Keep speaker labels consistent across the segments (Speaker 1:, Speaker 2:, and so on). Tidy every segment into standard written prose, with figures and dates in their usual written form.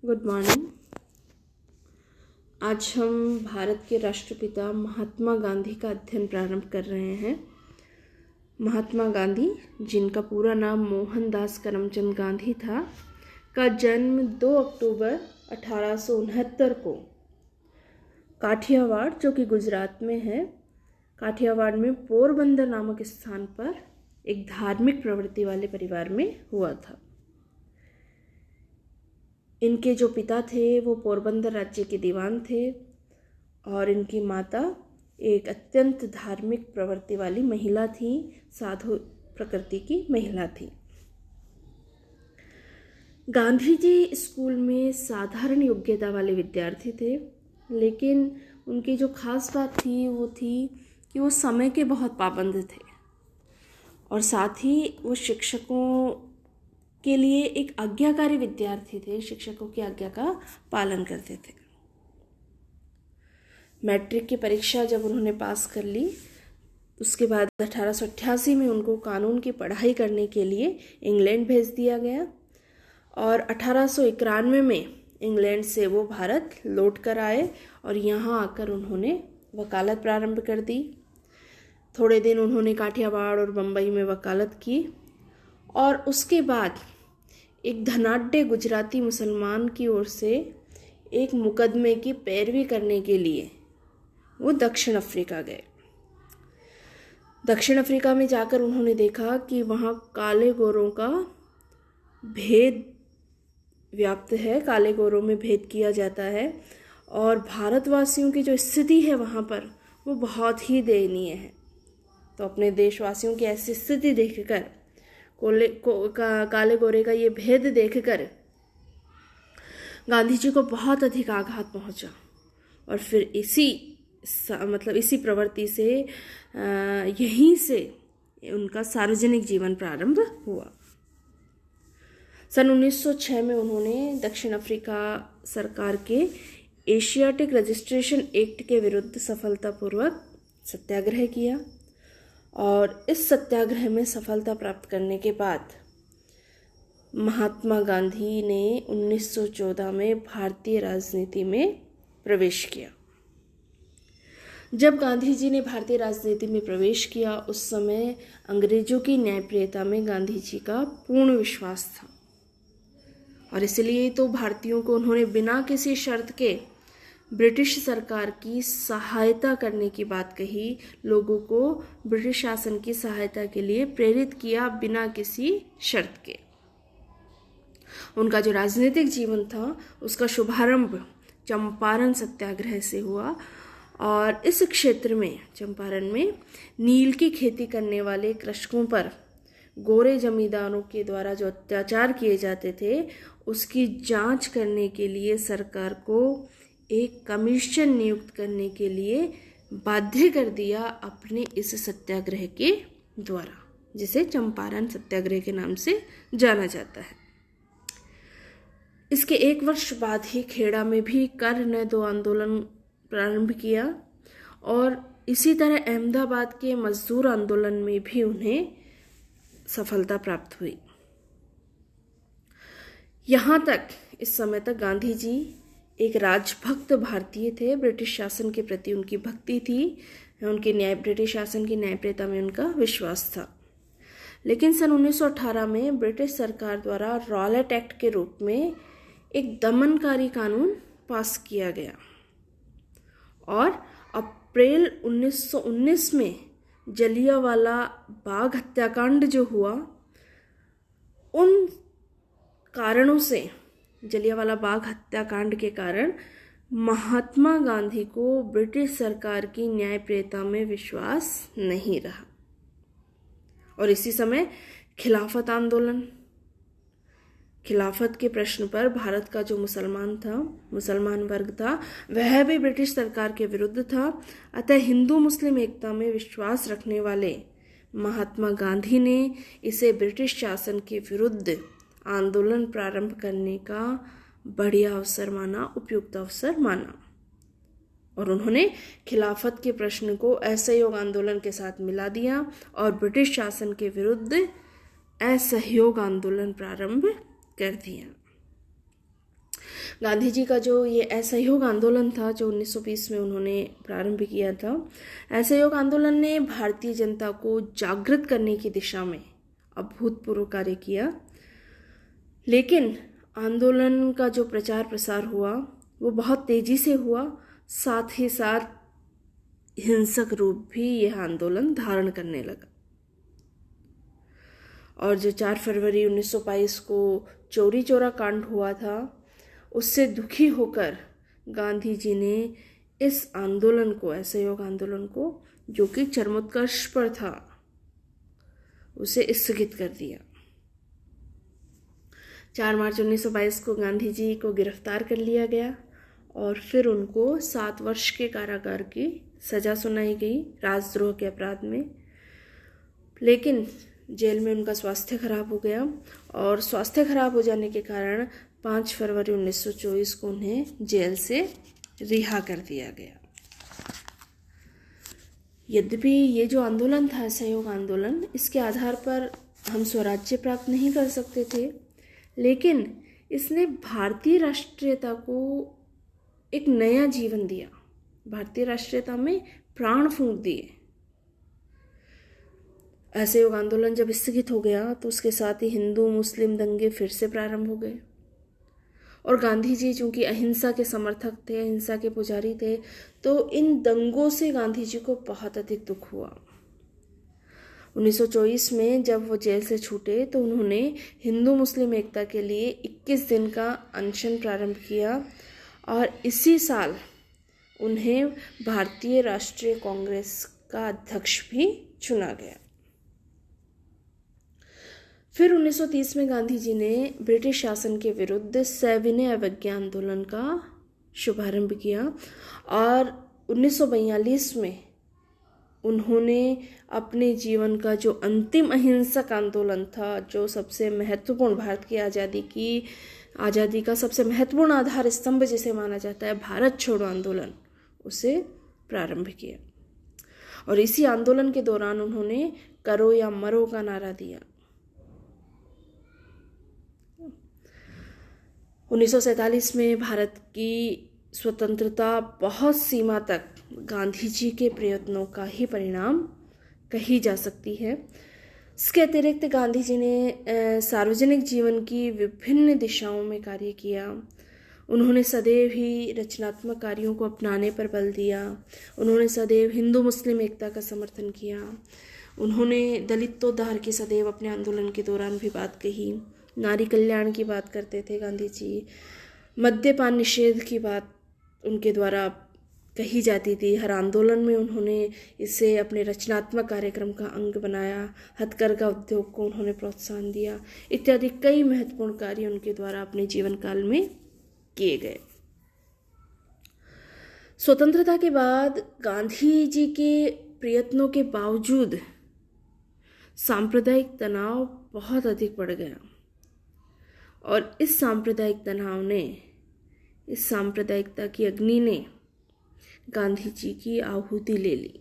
Speaker 1: Good morning. आज हम भारत के राष्ट्रपिता महात्मा गांधी का अध्ययन प्रारंभ कर रहे हैं। महात्मा गांधी, जिनका पूरा नाम मोहनदास करमचंद गांधी था, का जन्म 2 अक्टूबर 1869 को काठियावाड़, जो कि गुजरात में है, काठियावाड़ में पोरबंदर नामक स्थान पर एक धार्मिक प्रवृत्ति वाले परिवार में हुआ था। इनके जो पिता थे वो पोरबंदर राज्य के दीवान थे और इनकी माता एक अत्यंत धार्मिक प्रवृत्ति वाली महिला थी, साधु प्रकृति की महिला थी। गांधी जी स्कूल में साधारण योग्यता वाले विद्यार्थी थे, लेकिन उनकी जो खास बात थी वो थी कि वो समय के बहुत पाबंद थे और साथ ही वो शिक्षकों के लिए एक आज्ञाकारी विद्यार्थी थे। शिक्षकों की आज्ञा का पालन करते थे। मैट्रिक की परीक्षा जब उन्होंने पास कर ली, उसके बाद 1888 में उनको कानून की पढ़ाई करने के लिए इंग्लैंड भेज दिया गया और 1891 में इंग्लैंड से वो भारत लौट कर आए और यहाँ आकर उन्होंने वकालत प्रारंभ कर दी। थोड़े दिन उन्होंने काठियावाड़ और बम्बई में वकालत की और उसके बाद एक धनाढ्य गुजराती मुसलमान की ओर से एक मुकदमे की पैरवी करने के लिए वो दक्षिण अफ्रीका गए। दक्षिण अफ्रीका में जाकर उन्होंने देखा कि वहाँ काले गोरों का भेद व्याप्त है, काले गोरों में भेद किया जाता है और भारतवासियों की जो स्थिति है वहाँ पर वो बहुत ही दयनीय है। तो अपने देशवासियों की ऐसी स्थिति देखकर, काले गोरे का ये भेद देखकर गांधी जी को बहुत अधिक आघात पहुंचा और फिर इसी प्रवृत्ति से यहीं से उनका सार्वजनिक जीवन प्रारंभ हुआ। सन 1906 में उन्होंने दक्षिण अफ्रीका सरकार के एशियाटिक रजिस्ट्रेशन एक्ट के विरुद्ध सफलतापूर्वक सत्याग्रह किया और इस सत्याग्रह में सफलता प्राप्त करने के बाद महात्मा गांधी ने 1914 में भारतीय राजनीति में प्रवेश किया। जब गांधी जी ने भारतीय राजनीति में प्रवेश किया, उस समय अंग्रेजों की न्यायप्रियता में गांधी जी का पूर्ण विश्वास था और इसलिए तो भारतीयों को उन्होंने बिना किसी शर्त के ब्रिटिश सरकार की सहायता करने की बात कही, लोगों को ब्रिटिश शासन की सहायता के लिए प्रेरित किया बिना किसी शर्त के। उनका जो राजनीतिक जीवन था उसका शुभारंभ चंपारण सत्याग्रह से हुआ और इस क्षेत्र में, चंपारण में, नील की खेती करने वाले कृषकों पर गोरे जमींदारों के द्वारा जो अत्याचार किए जाते थे उसकी जांच करने के लिए सरकार को एक कमीशन नियुक्त करने के लिए बाध्य कर दिया अपने इस सत्याग्रह के द्वारा, जिसे चंपारण सत्याग्रह के नाम से जाना जाता है। इसके 1 वर्ष बाद ही खेड़ा में भी कर न दो आंदोलन प्रारंभ किया और इसी तरह अहमदाबाद के मजदूर आंदोलन में भी उन्हें सफलता प्राप्त हुई। यहाँ तक, इस समय तक गांधी जी एक राजभक्त भारतीय थे। ब्रिटिश शासन के प्रति उनकी भक्ति थी, ब्रिटिश शासन की न्यायप्रियता में उनका विश्वास था। लेकिन सन 1918 में ब्रिटिश सरकार द्वारा रॉलेट एक्ट के रूप में एक दमनकारी कानून पास किया गया और अप्रैल 1919 में जलियांवाला बाग हत्याकांड जो हुआ, उन कारणों से, जलियांवाला बाग हत्याकांड के कारण महात्मा गांधी को ब्रिटिश सरकार की न्यायप्रियता में विश्वास नहीं रहा और इसी समय खिलाफत आंदोलन, खिलाफत के प्रश्न पर भारत का जो मुसलमान वर्ग था, वह भी ब्रिटिश सरकार के विरुद्ध था। अतः हिंदू मुस्लिम एकता में विश्वास रखने वाले महात्मा गांधी ने इसे ब्रिटिश शासन के विरुद्ध आंदोलन प्रारंभ करने का बढ़िया अवसर माना, उपयुक्त अवसर माना और उन्होंने खिलाफत के प्रश्न को असहयोग आंदोलन के साथ मिला दिया और ब्रिटिश शासन के विरुद्ध असहयोग आंदोलन प्रारंभ कर दिया। गांधी जी का जो ये असहयोग आंदोलन था जो 1920 में उन्होंने प्रारंभ किया था, असहयोग आंदोलन ने भारतीय जनता को जागृत करने की दिशा में अभूतपूर्व कार्य किया। लेकिन आंदोलन का जो प्रचार प्रसार हुआ वो बहुत तेजी से हुआ, साथ ही साथ हिंसक रूप भी यह आंदोलन धारण करने लगा। और जो 4 फरवरी 1922 को चौरी चौरा कांड हुआ था, उससे दुखी होकर गांधी जी ने इस आंदोलन को, असहयोग आंदोलन को, जो कि चरमोत्कर्ष पर था, उसे स्थगित कर दिया। 4 मार्च 1922 को गांधी जी को गिरफ्तार कर लिया गया और फिर उनको 7 वर्ष के कारागार की सजा सुनाई गई राजद्रोह के अपराध में। लेकिन जेल में उनका स्वास्थ्य खराब हो गया और स्वास्थ्य खराब हो जाने के कारण 5 फरवरी 1924 को उन्हें जेल से रिहा कर दिया गया। यद्यपि ये जो आंदोलन था, असहयोग आंदोलन, इसके आधार पर हम स्वराज्य प्राप्त नहीं कर सकते थे, लेकिन इसने भारतीय राष्ट्रीयता को एक नया जीवन दिया, भारतीय राष्ट्रीयता में प्राण फूंक दिए। असहयोग आंदोलन जब स्थगित हो गया तो उसके साथ ही हिंदू मुस्लिम दंगे फिर से प्रारंभ हो गए और गांधी जी चूंकि अहिंसा के समर्थक थे, अहिंसा के पुजारी थे, तो इन दंगों से गांधी जी को बहुत अधिक दुख हुआ। 1924 में जब वो जेल से छूटे तो उन्होंने हिंदू मुस्लिम एकता के लिए 21 दिन का अनशन प्रारंभ किया और इसी साल उन्हें भारतीय राष्ट्रीय कांग्रेस का अध्यक्ष भी चुना गया। फिर 1930 में गांधी जी ने ब्रिटिश शासन के विरुद्ध सविनय अवज्ञा आंदोलन का शुभारंभ किया और 1942 में उन्होंने अपने जीवन का जो अंतिम अहिंसक आंदोलन था, जो सबसे महत्वपूर्ण, भारत की आज़ादी का सबसे महत्वपूर्ण आधार स्तंभ जिसे माना जाता है, भारत छोड़ो आंदोलन, उसे प्रारंभ किया। और इसी आंदोलन के दौरान उन्होंने करो या मरो का नारा दिया। 1947 में भारत की स्वतंत्रता बहुत सीमा तक गांधी जी के प्रयत्नों का ही परिणाम कही जा सकती है। इसके अतिरिक्त गांधी जी ने सार्वजनिक जीवन की विभिन्न दिशाओं में कार्य किया। उन्होंने सदैव ही रचनात्मक कार्यों को अपनाने पर बल दिया। उन्होंने सदैव हिंदू मुस्लिम एकता का समर्थन किया। उन्होंने दलितोद्धार की सदैव अपने आंदोलन के दौरान भी बात कही। नारी कल्याण की बात करते थे गांधी जी। मद्यपान निषेध की बात उनके द्वारा कही जाती थी। हर आंदोलन में उन्होंने इसे अपने रचनात्मक कार्यक्रम का अंग बनाया। हथकरघा उद्योग को उन्होंने प्रोत्साहन दिया, इत्यादि कई महत्वपूर्ण कार्य उनके द्वारा अपने जीवन काल में किए गए। स्वतंत्रता के बाद गांधी जी के प्रयत्नों के बावजूद सांप्रदायिक तनाव बहुत अधिक बढ़ गया और इस सांप्रदायिक तनाव ने, इस सांप्रदायिकता की अग्नि ने गांधी जी की आहुति ले ली।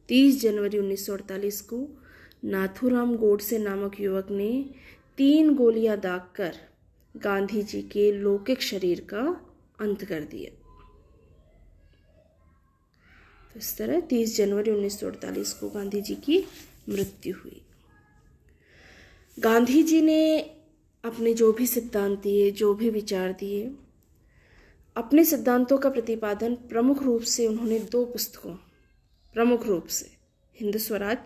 Speaker 1: 30 जनवरी 1948 को नाथूराम गोडसे नामक युवक ने 3 गोलियां दागकर गांधी जी के लौकिक शरीर का अंत कर दिया। तो इस तरह 30 जनवरी 1948 को गांधी जी की मृत्यु हुई। गांधी जी ने अपने जो भी सिद्धांत दिए, जो भी विचार दिए, अपने सिद्धांतों का प्रतिपादन प्रमुख रूप से उन्होंने 2 पुस्तकों, प्रमुख रूप से हिंद स्वराज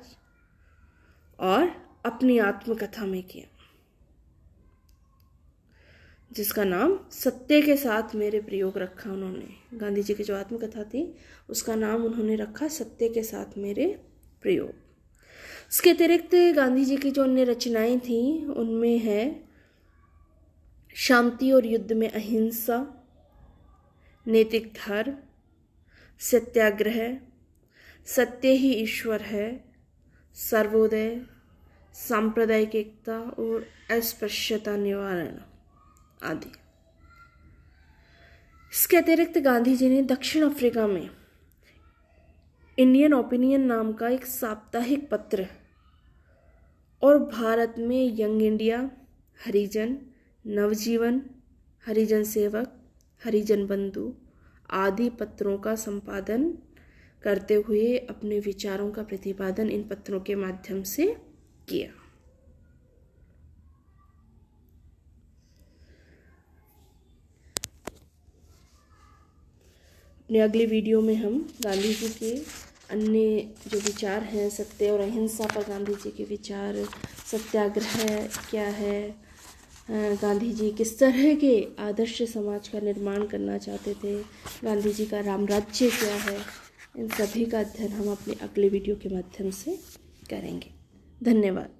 Speaker 1: और अपनी आत्मकथा में किया, जिसका नाम सत्य के साथ मेरे प्रयोग रखा। उन्होंने गांधी जी की जो आत्मकथा थी उसका नाम उन्होंने रखा सत्य के साथ मेरे प्रयोग। इसके अतिरिक्त गांधी जी की जो अन्य रचनाएं थी उनमें है शांति और युद्ध में अहिंसा, नैतिक धर्म, सत्याग्रह, सत्य ही ईश्वर है, सर्वोदय, सांप्रदायिक एकता और अस्पृश्यता निवारण आदि। इसके अतिरिक्त गांधी जी ने दक्षिण अफ्रीका में इंडियन ओपिनियन नाम का एक साप्ताहिक पत्र और भारत में यंग इंडिया, हरिजन, नवजीवन, हरिजन सेवक, हरिजन बंधु आदि पत्रों का संपादन करते हुए अपने विचारों का प्रतिपादन इन पत्रों के माध्यम से किया। अपने अगले वीडियो में हम गांधी जी के अन्य जो विचार हैं, सत्य और अहिंसा पर गांधी जी के विचार, सत्याग्रह क्या है, गांधी जी किस तरह के आदर्श समाज का निर्माण करना चाहते थे, गांधी जी का राम राज्य क्या है, इन सभी का अध्ययन हम अपने अगले वीडियो के माध्यम से करेंगे। धन्यवाद।